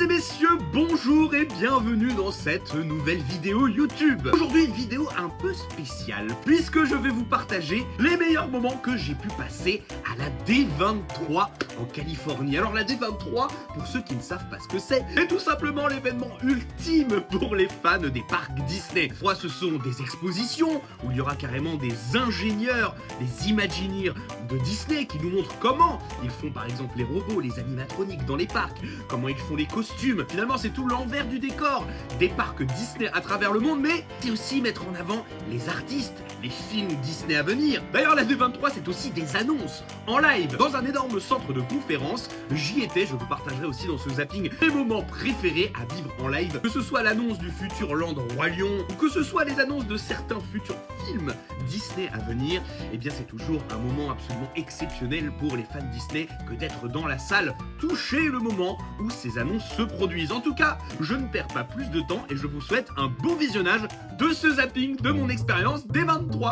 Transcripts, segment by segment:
et messieurs, bonjour et bienvenue dans cette nouvelle vidéo YouTube. Aujourd'hui, une vidéo un peu spéciale, puisque je vais vous partager les meilleurs moments que j'ai pu passer à la D23 en Californie. Alors la D23, pour ceux qui ne savent pas ce que c'est tout simplement l'événement ultime pour les fans des parcs Disney. Soit ce sont des expositions, où il y aura carrément des ingénieurs, des Imagineers de Disney qui nous montrent comment ils font par exemple les robots, les animatroniques dans les parcs, comment ils font les costumes. Finalement, c'est tout l'envers du décor des parcs Disney à travers le monde, mais c'est aussi mettre en avant les artistes, les films Disney à venir. D'ailleurs, la D23, c'est aussi des annonces en live dans un énorme centre de conférence. J'y étais, je vous partagerai aussi dans ce zapping mes moments préférés à vivre en live, que ce soit l'annonce du futur Land Roi Lion, ou que ce soit les annonces de certains futurs films Disney à venir. Eh bien, c'est toujours un moment absolument exceptionnel pour les fans Disney que d'être dans la salle, toucher le moment où ces annonces se produisent. En tout cas, je ne perds pas plus de temps et je vous souhaite un bon visionnage de ce zapping de mon expérience D23.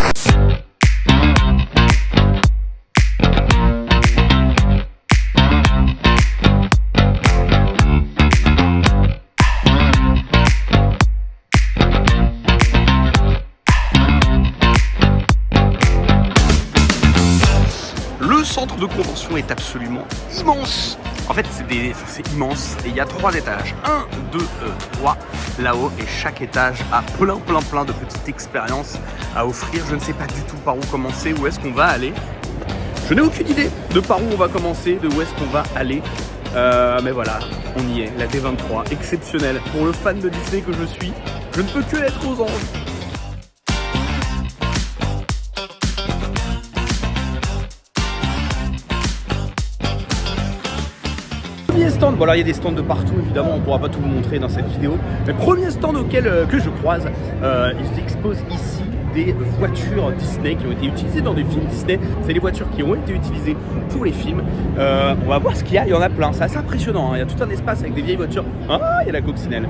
Le centre de convention est absolument immense. En fait, c'est immense et il y a 3 étages. 1, 2, 3 là-haut, et chaque étage a plein de petites expériences à offrir. Je ne sais pas du tout par où commencer, où est-ce qu'on va aller. Je n'ai aucune idée de par où on va commencer, de où est-ce qu'on va aller. Mais voilà, on y est, la D23, exceptionnelle. Pour le fan de Disney que je suis, je ne peux que être aux anges. Premier stand, bon alors il y a des stands de partout évidemment, on ne pourra pas tout vous montrer dans cette vidéo. Le premier stand auquel que je croise, ils exposent ici des voitures Disney qui ont été utilisées dans des films Disney. C'est les voitures qui ont été utilisées pour les films. On va voir ce qu'il y a, il y en a plein, c'est assez impressionnant, hein. Il y a tout un espace avec des vieilles voitures. Ah, il y a la coccinelle.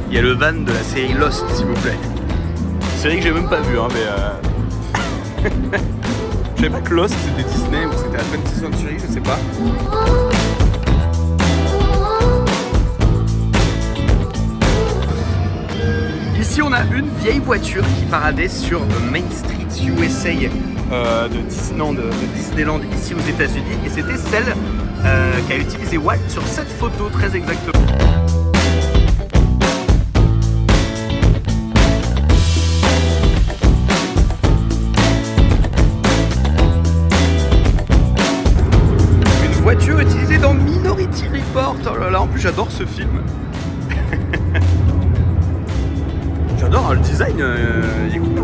Il y a le van de la série Lost, s'il vous plaît. Série que j'ai même pas vue, hein, mais je savais pas que Lost c'était Disney ou c'était la 20th Century, je sais pas. Ici, on a une vieille voiture qui paradait sur Main Street USA de Disneyland ici aux États-Unis, et c'était celle qu'a utilisé Walt sur cette photo très exactement. Voiture utilisée dans Minority Report. Oh là là, en plus j'adore ce film. J'adore, hein, le design, il est cool.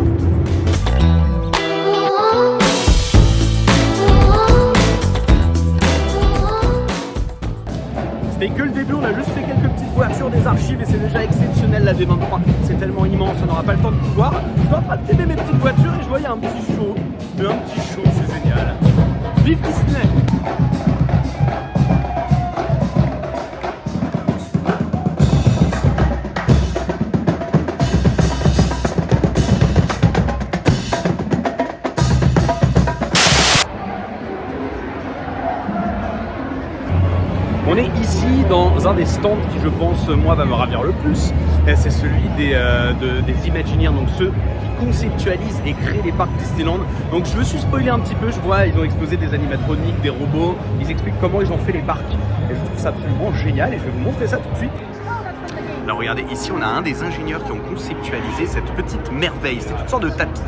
C'était que le début, on a juste fait quelques petites voitures des archives et c'est déjà exceptionnel la D23. C'est tellement immense, on n'aura pas le temps de tout voir. Je suis en train de filmer mes petites voitures et je voyais un petit show. Mais un petit show, c'est génial. Vive Disney! On est ici dans un des stands qui, je pense, moi, va me ravir le plus. C'est celui des Imagineers, donc ceux qui conceptualisent et créent les parcs Disneyland. Donc je me suis spoilé un petit peu, je vois, ils ont exposé des animatroniques, des robots, ils expliquent comment ils ont fait les parcs. Et je trouve ça absolument génial et je vais vous montrer ça tout de suite. Alors regardez, ici on a un des ingénieurs qui ont conceptualisé cette petite merveille, c'est toutes sortes de tapis.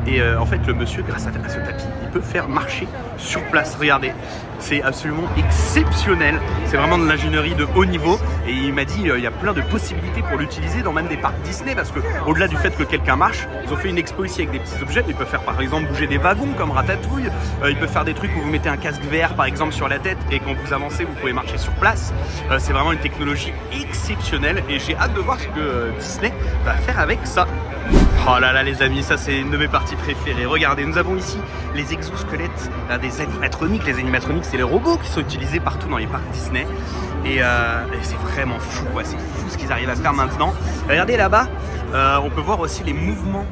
Et en fait le monsieur, grâce à ce tapis, il peut faire marcher sur place, regardez. C'est absolument exceptionnel, c'est vraiment de l'ingénierie de haut niveau. Et il m'a dit il y a plein de possibilités pour l'utiliser dans même des parcs Disney, parce que au-delà du fait que quelqu'un marche, ils ont fait une expo ici avec des petits objets. Il peut faire par exemple bouger des wagons comme Ratatouille, il peut faire des trucs où vous mettez un casque VR par exemple sur la tête et quand vous avancez vous pouvez marcher sur place. C'est vraiment une technologie exceptionnelle et j'ai hâte de voir ce que Disney va faire avec ça. Oh là là les amis, ça c'est une de mes parties préférées. Regardez, nous avons ici les exosquelettes des animatroniques. Les animatroniques, c'est les robots qui sont utilisés partout dans les parcs Disney. Et c'est vraiment fou, quoi. C'est fou ce qu'ils arrivent à faire maintenant. Regardez là-bas, on peut voir aussi les mouvements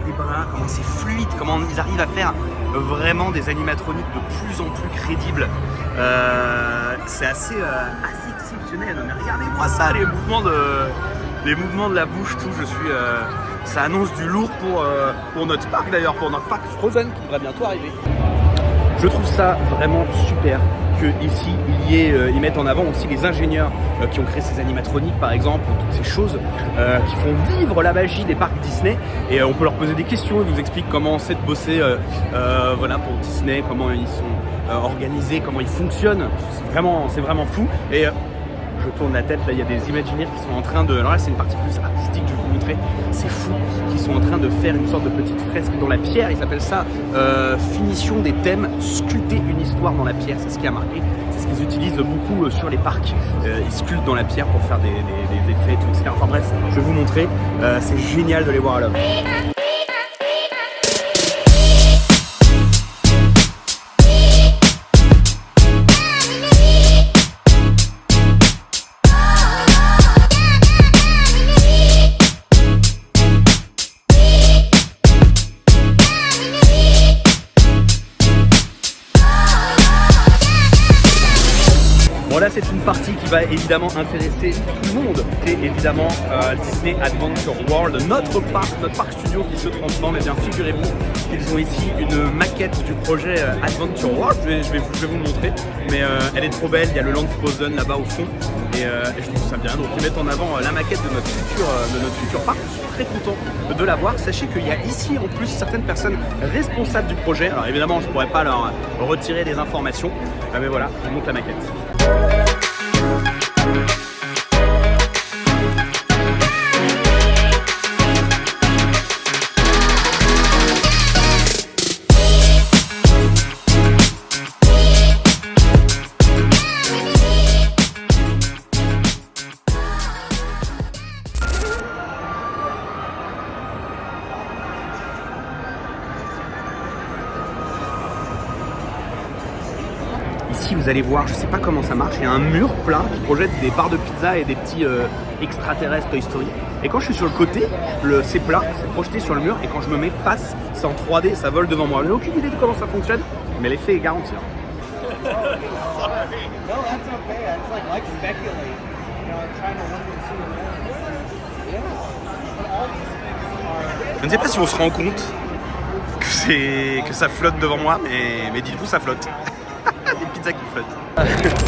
des bras, comment c'est fluide, comment ils arrivent à faire vraiment des animatroniques de plus en plus crédibles. C'est assez exceptionnel. Mais regardez-moi ça, les mouvements de la bouche, tout. Ça annonce du lourd pour notre parc d'ailleurs, pour notre parc Frozen qui devrait bientôt arriver. Je trouve ça vraiment super que ici ils mettent en avant aussi les ingénieurs qui ont créé ces animatroniques par exemple, toutes ces choses qui font vivre la magie des parcs Disney, et on peut leur poser des questions, ils nous expliquent comment c'est de bosser voilà, pour Disney, comment ils sont organisés, comment ils fonctionnent. C'est vraiment fou. Et je tourne la tête, là il y a des Imagineers qui sont en train de... Alors là c'est une partie plus artistique, je vais vous montrer, c'est fou, qui sont en train de faire une sorte de petite fresque dans la pierre, ils appellent ça finition des thèmes, sculpter une histoire dans la pierre, c'est ce qui a marqué, c'est ce qu'ils utilisent beaucoup sur les parcs, ils sculptent dans la pierre pour faire des effets, tout, etc. Enfin bref, je vais vous montrer, c'est génial de les voir à l'œuvre. Bon là c'est une partie qui va évidemment intéresser tout le monde. C'est évidemment Disney Adventure World, notre parc studio qui se transforme. Et bien figurez-vous qu'ils ont ici une maquette du projet Adventure World. Je vais vous montrer, mais elle est trop belle. Il y a le Land Frozen là-bas au fond, et je trouve ça bien. Donc ils mettent en avant la maquette de notre futur parc. Je suis très content de la voir. Sachez qu'il y a ici en plus certaines personnes responsables du projet. Alors évidemment je ne pourrais pas leur retirer des informations, mais voilà, je vous montre la maquette. Ici vous allez voir, je sais pas comment ça marche, il y a un mur plein qui projette des barres de pizza et des petits extraterrestres Toy Story. Et quand je suis sur le côté, c'est plat, c'est projeté sur le mur, et quand je me mets face, c'est en 3D, ça vole devant moi. Je n'ai aucune idée de comment ça fonctionne, mais l'effet est garanti. Je ne sais pas si on se rend compte que ça flotte devant moi, mais dites-vous ça flotte. Des pizzas qui flottent.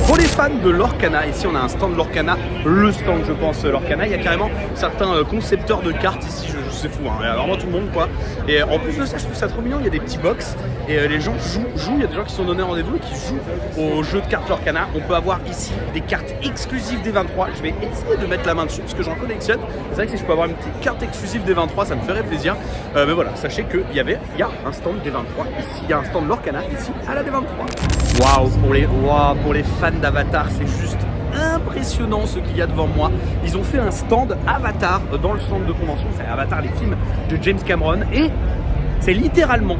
Pour les fans de Lorcana, ici on a un stand Lorcana, le stand je pense Lorcana. Il y a carrément certains concepteurs de cartes ici, c'est fou, hein. Alors moi tout le monde quoi. Et en plus de ça je trouve ça trop mignon, il y a des petits box et les gens jouent, il y a des gens qui sont donnés rendez-vous et qui jouent au jeu de cartes Lorcana. On peut avoir ici des cartes exclusives des 23. Je vais essayer de mettre la main dessus parce que j'en collectionne. C'est vrai que si je peux avoir une petite carte exclusive des 23 ça me ferait plaisir. Mais voilà, sachez qu'il y a un stand des 23 ici, il y a un stand Lorcana ici à la D23. Waouh, pour les fans d'Avatar, c'est juste impressionnant ce qu'il y a devant moi. Ils ont fait un stand Avatar dans le centre de convention. C'est Avatar, les films de James Cameron, et c'est littéralement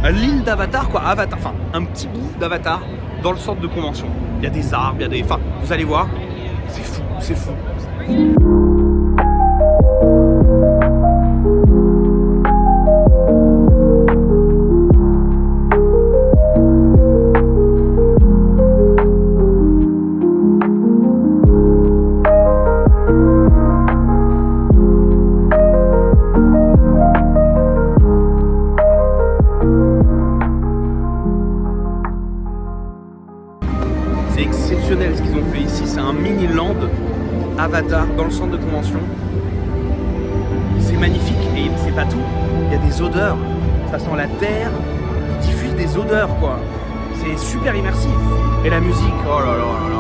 l'île d'Avatar, quoi. Avatar, enfin un petit bout d'Avatar dans le centre de convention. Il y a des arbres, il y a des... Enfin, vous allez voir, c'est fou, c'est fou. C'est exceptionnel ce qu'ils ont fait ici, c'est un mini land Avatar dans le centre de convention. C'est magnifique, et c'est pas tout, il y a des odeurs, ça sent la terre, ils diffusent des odeurs quoi. C'est super immersif. Et la musique, oh là là là là.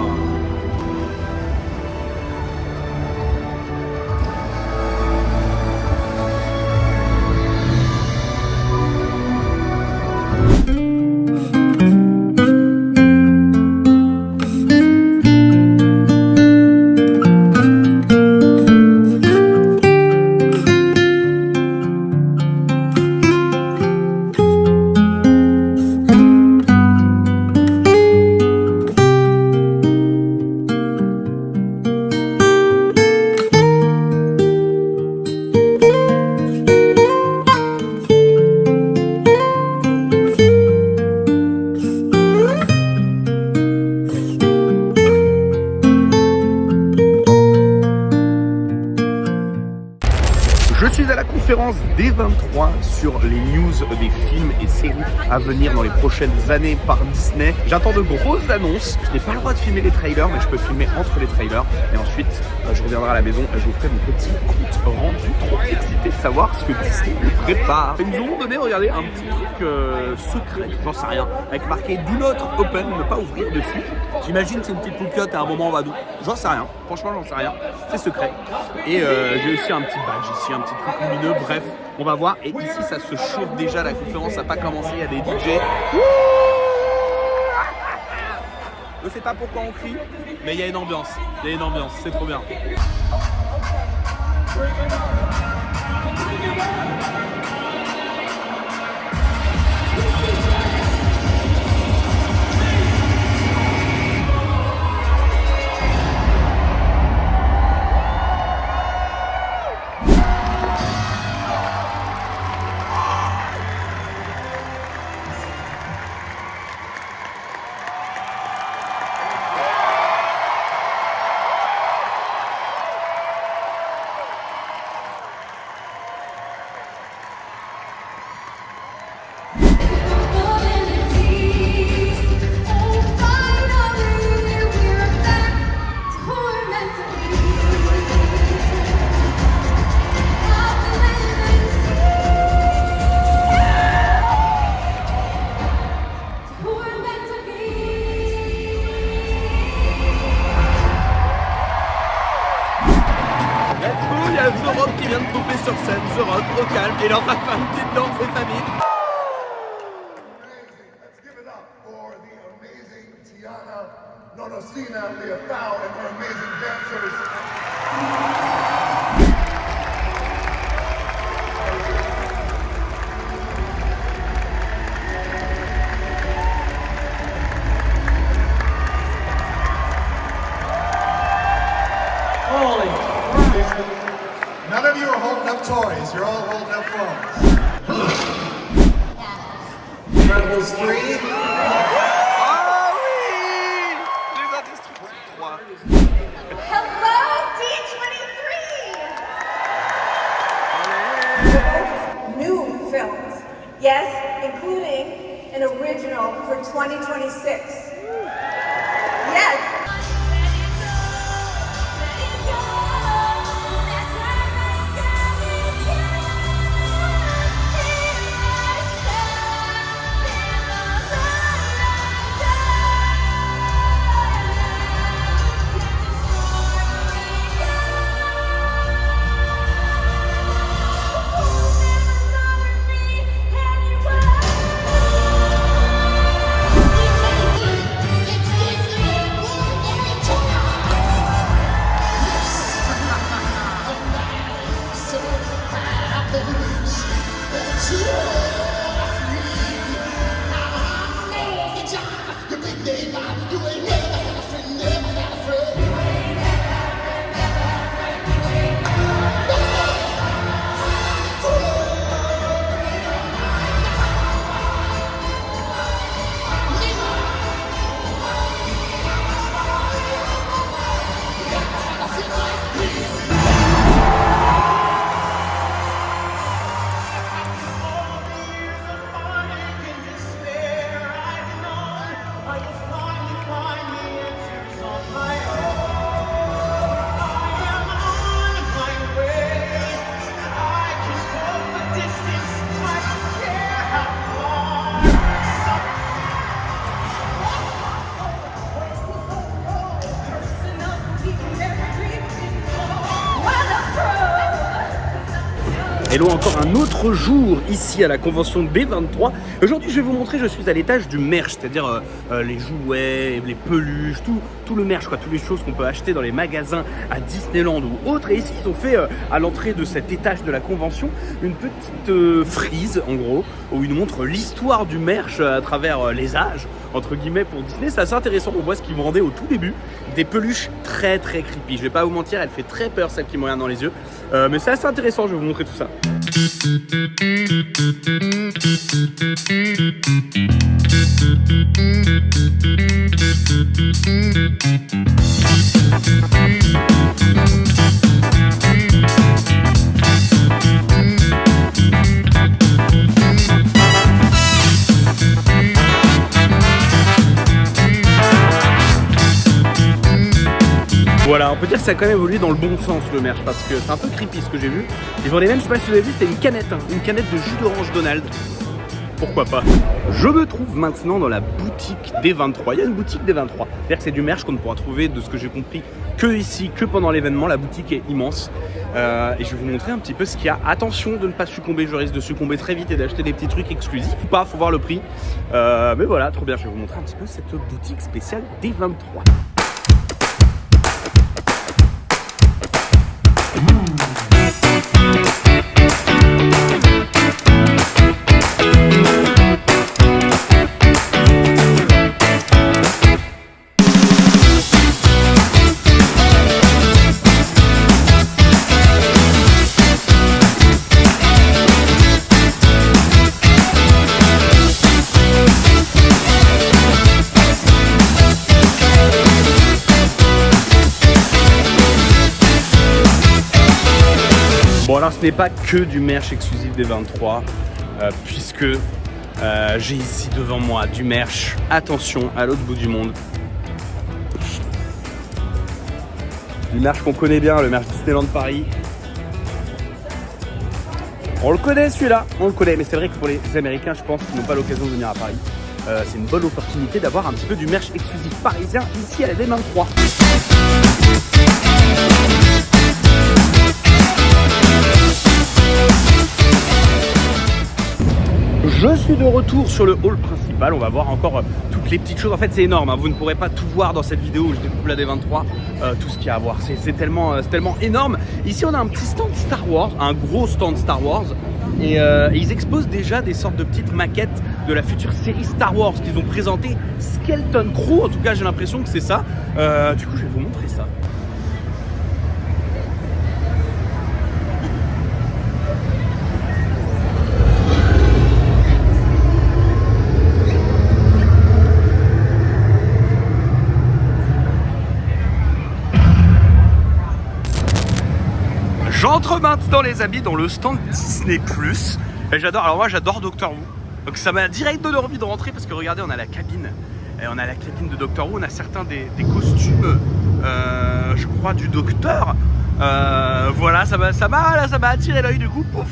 conférence D23 sur les news des films et séries à venir dans les prochaines années par Disney. J'attends de grosses annonces. Je n'ai pas le droit de filmer les trailers, mais je peux filmer entre les trailers. Et ensuite, je reviendrai à la maison et je vous ferai mon petit compte rendu. Trop excité de savoir ce que Disney nous prépare. Ils nous ont donné, regardez, un petit truc secret, j'en sais rien, avec marqué Do Not Open, ne pas ouvrir dessus. J'imagine que c'est une petite poupiote à un moment on va d'où. J'en sais rien, franchement j'en sais rien. C'est secret. Et j'ai aussi un petit badge ici, un petit truc lumineux. Bref, on va voir. Et ici ça se chauffe déjà, la conférence n'a pas commencé, il y a des DJ. Je sais pas pourquoi on crie, mais il y a une ambiance. Il y a une ambiance, c'est trop bien. The Rock qui vient de popper sur scène, The Rock au calme, et il est en train de faire une petite danse des familles. Let's give it up for the amazing Tiana Nonosina Leofau and her amazing dancers. None of you are holding up toys, you're all holding up phones. Rebels 3. Ah oui! Les Indestructibles 3. Hello, D23! New films, yes, including an original for 2026. Yes. Hello, encore un autre jour ici à la convention D23. Aujourd'hui je vais vous montrer, je suis à l'étage du merch, c'est-à-dire les jouets, les peluches, tout le merch, quoi, toutes les choses qu'on peut acheter dans les magasins à Disneyland ou autres. Et ici ils ont fait à l'entrée de cet étage de la convention une petite frise en gros, où ils nous montrent l'histoire du merch à travers les âges, entre guillemets, pour Disney. C'est assez intéressant, on voit ce qu'ils vendaient au tout début, des peluches très creepy. Je vais pas vous mentir, elle fait très peur celle qui me regarde dans les yeux, mais c'est assez intéressant, je vais vous montrer tout ça. Voilà, on peut dire que ça a quand même évolué dans le bon sens le merch parce que c'est un peu creepy ce que j'ai vu. Ils vendaient même, je sais pas si vous avez vu, c'était une canette de jus d'orange Donald. Pourquoi pas. Je me trouve maintenant dans la boutique des 23. Il y a une boutique des 23. C'est-à-dire que c'est du merch qu'on ne pourra trouver, de ce que j'ai compris, que ici, que pendant l'événement. La boutique est immense. Et je vais vous montrer un petit peu ce qu'il y a. Attention de ne pas succomber, je risque de succomber très vite et d'acheter des petits trucs exclusifs. Ou pas, faut voir le prix. Mais voilà, trop bien. Je vais vous montrer un petit peu cette boutique spéciale des 23. Bon alors ce n'est pas que du merch exclusif des 23 puisque j'ai ici devant moi du merch, attention, à l'autre bout du monde. Du merch qu'on connaît bien, le merch Disneyland Paris. On le connaît celui-là, on le connaît, mais c'est vrai que pour les Américains, je pense, qui n'ont pas l'occasion de venir à Paris, c'est une bonne opportunité d'avoir un petit peu du merch exclusif parisien ici à la D23. Je suis de retour sur le hall principal, on va voir encore toutes les petites choses. En fait c'est énorme, hein. Vous ne pourrez pas tout voir dans cette vidéo où je découpe la D23, tout ce qu'il y a à voir, c'est tellement énorme. Ici on a un petit stand Star Wars, un gros stand Star Wars. Et ils exposent déjà des sortes de petites maquettes de la future série Star Wars qu'ils ont présenté, Skeleton Crew, en tout cas j'ai l'impression que c'est ça. Du coup je vais vous montrer ça. J'entre maintenant les amis dans le stand Disney+. Et j'adore, alors moi j'adore Doctor Who. Donc ça m'a direct donné envie de rentrer parce que regardez, on a la cabine. Et on a la cabine de Doctor Who, on a certains des costumes, je crois, du Docteur. Voilà, ça m'a attiré l'œil du coup. Pouf.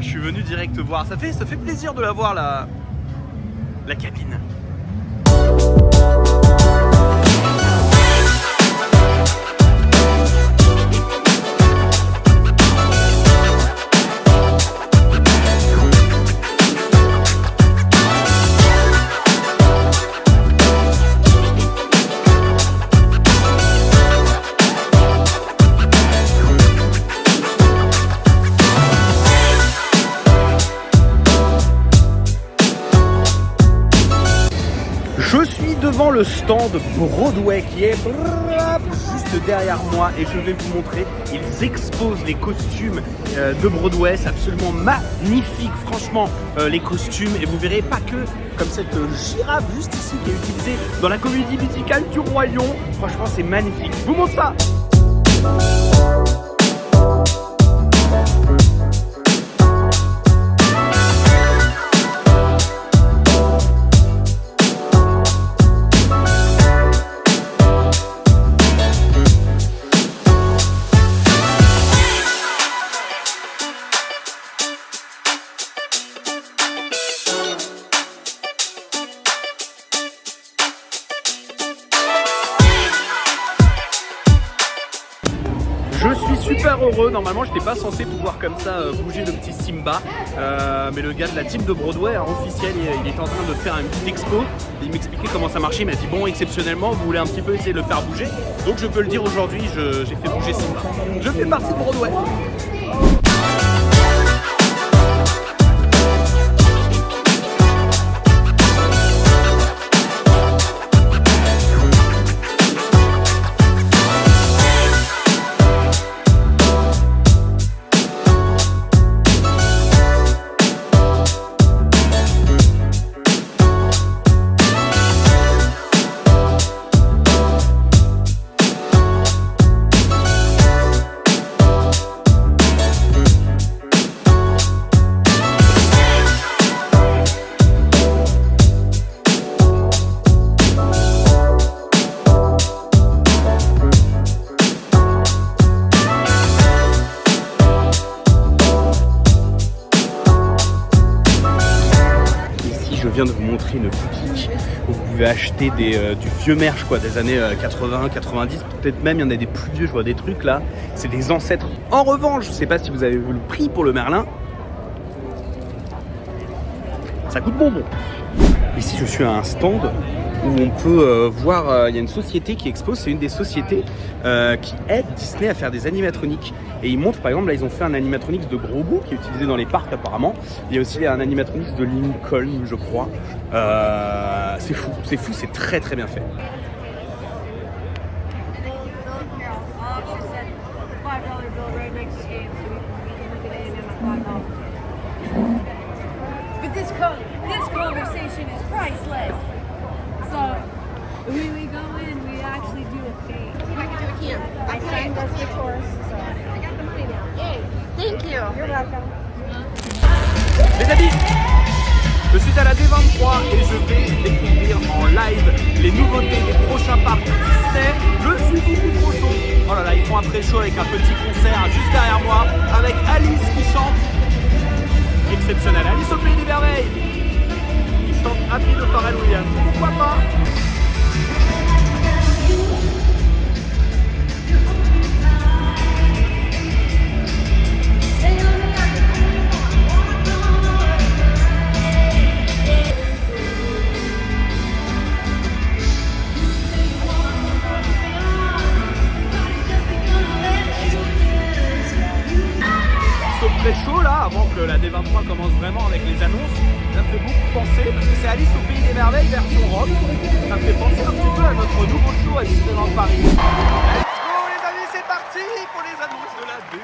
Je suis venu direct voir. Ça fait plaisir de la voir la cabine. Je suis devant le stand Broadway qui est juste derrière moi et je vais vous montrer. Ils exposent les costumes de Broadway, c'est absolument magnifique, franchement, les costumes. Et vous verrez pas que comme cette girafe juste ici qui est utilisée dans la comédie musicale du Roi Lion. Franchement, c'est magnifique. Je vous montre ça. Je suis super heureux, normalement je n'étais pas censé pouvoir comme ça bouger le petit Simba, mais le gars de la team de Broadway, officiel, il est en train de faire une petite expo. Il m'expliquait comment ça marchait, il m'a dit bon, exceptionnellement vous voulez un petit peu essayer de le faire bouger, donc je peux le dire aujourd'hui, j'ai fait bouger Simba. Je fais partie de Broadway. viens de vous montrer une boutique où vous pouvez acheter du vieux merch quoi, des années 80, 90, peut-être même il y en a des plus vieux, je vois des trucs là, c'est des ancêtres. En revanche, je sais pas si vous avez vu le prix pour le Merlin, ça coûte bonbon. Ici je suis à un stand où on peut voir, il y a une société qui expose, c'est une des sociétés qui aide Disney à faire des animatroniques. Et ils montrent, par exemple, là ils ont fait un animatronics de Grogu qui est utilisé dans les parcs apparemment. Il y a aussi un animatronics de Lincoln, je crois. C'est fou, c'est très très bien fait. This conversation is priceless. So when we go in, we actually do a thing. I signed us the tours, so I got the money now. Yay! Thank you. You're welcome. Les amis, je suis à la D23 et je vais découvrir en live les nouveautés des prochains parcs Disney. Je suis beaucoup trop chaud. Oh là là, ils font un pré-show avec un petit concert juste derrière moi avec Alice qui chante. Exceptionnel, Alice au pays des merveilles. Il chante Happy de Pharrell Williams. Pourquoi pas? Pré-show là, avant que la D23 commence vraiment avec les annonces, ça me fait beaucoup penser, parce que c'est Alice au pays des merveilles version rock, ça me fait penser un petit peu à notre nouveau show à Disneyland Paris. Let's go les amis, c'est parti pour les annonces de la D23.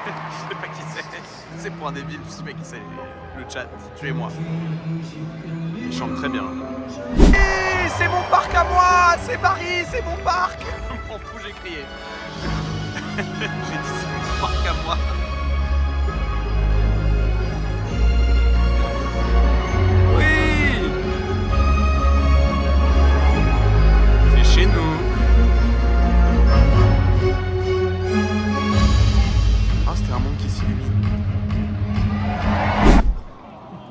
Je sais pas qui c'est. C'est pour un débile, je sais pas qui c'est. Le chat, tuez-moi. Il chante très bien. Hey, c'est mon parc à moi, c'est Paris, c'est mon parc. Je m'en fous, j'ai crié. J'ai dit c'est mon parc à moi. Oui. C'est chez nous. Ah, c'était un monde qui s'illumine.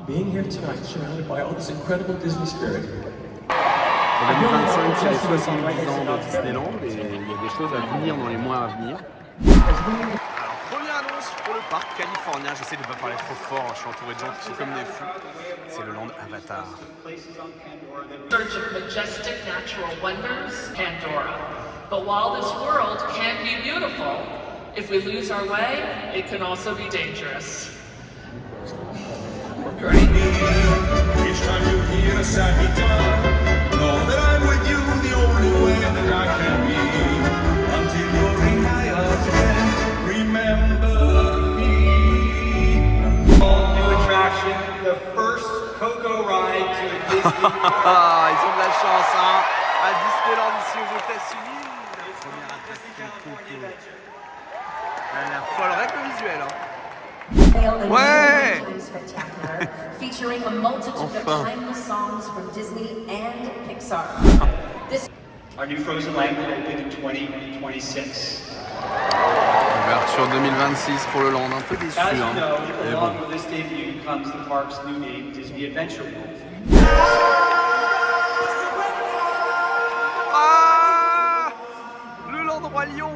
Being here tonight, surrounded by all this incredible Disney spirit. 2025, c'est les 70 ans de Disneyland et il y a des choses à venir dans les mois à venir. Alors, première annonce pour le parc californien. J'essaie de ne pas parler trop fort, je suis entouré de gens qui sont comme des fous. C'est le land Avatar. Search of majestic natural wonders, Pandora. But while this world can be beautiful, if we lose our way, it can also be dangerous. Each time you hear a sad guitar, know that I'm with you the only way that I can be. Until you're in my arms again, remember me. All new attraction, the first Coco ride to a Disney. Ils ont de la chance, hein, à Disneyland ici aux États-Unis. La première attraction Coco. La folle règle visuelle, hein. Ouais. Featuring a multitude of timeless songs from Disney and Pixar. Our new Frozen Land will open in 2026. Ouverture 2026 pour le land, un peu déçu, As you hein. know, Mais bon. along with this debut comes the park's new name, Disney Adventure World. Ah, le land Roi Lion.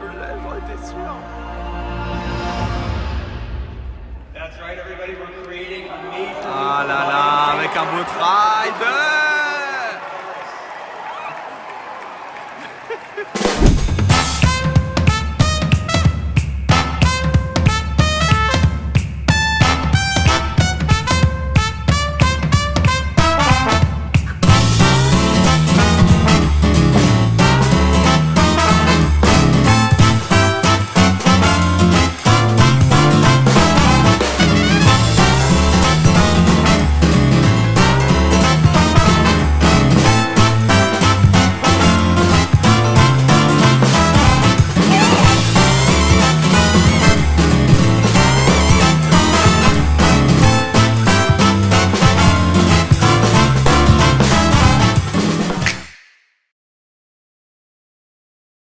J'en étais sûr. That's right, everybody. We're creating a major. Ah là là, avec un beau rider.